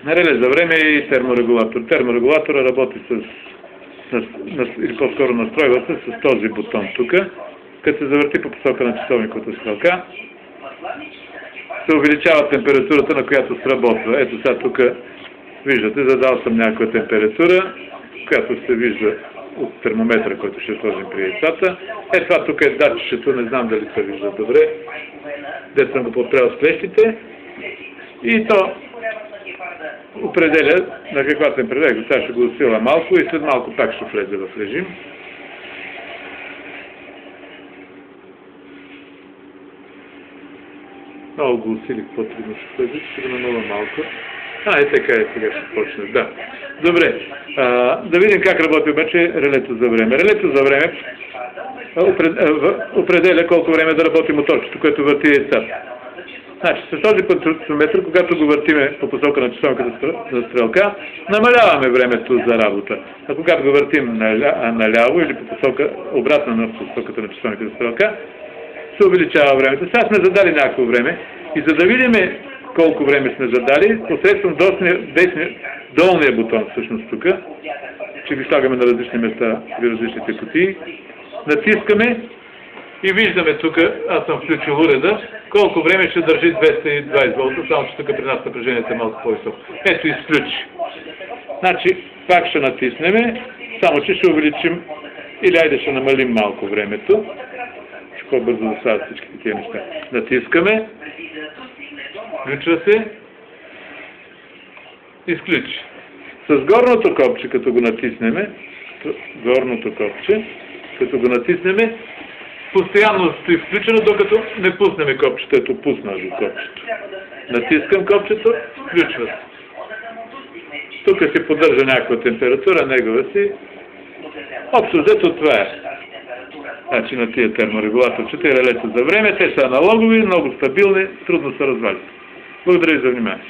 Реле за време и терморегулатор. Терморегулатора работи или по-скоро настройва се с този бутон тук. Като се завърти по посока на часовниковата стрелка, се увеличава температурата, на която сработва. Ето сега тук виждате, задал съм някаква температура, която се вижда от термометра, който ще сложим при яйцата. Ето това тук е датчето, не знам дали се вижда добре. Дето съм го подпрял с клещите. И то определя на каква температура. Сега ще го усила малко и след малко пак ще влезе в режим. Много го усилих, по-трудно ще влезе, ще го намаля малко. Така е, сега ще почне. Да. Добре. Да видим как работи обаче релето за време. Релето за време определя колко време да работи моторчето, което върти яйцата. Значи, с този потенциометър, когато го въртиме по посока на часовниката стрелка, намаляваме времето за работа. А когато го въртим наляво или по посока, обратно на посоката на часовниката стрелка, се увеличава времето. Сега сме задали някакво време и за да видим колко време сме задали, посредством долния бутон, всъщност тук, че ги слагаме на различни места при различните кутии, натискаме и виждаме тук, аз съм включил уреда, колко време ще държи 220 волта, само че тук при нас напрежението е малко по-високо. Ето изключи. Значи, пак ще натиснеме, само че ще увеличим или айде ще намалим малко времето. Ще по-бързо да стават всичките тия неща. Натискаме, включва се, изключи. С горното копче, като го натиснеме, постоянно стои включено, докато не пуснем копчето. Ето, пуснах го копчето. Натискам копчето, включва се. Тук се поддържа някаква температура, негова си. Общо взето това е. Значи на тия терморегулаторчета и релето за време, те са аналогови, много стабилни, трудно се развалят. Благодаря ви за внимание.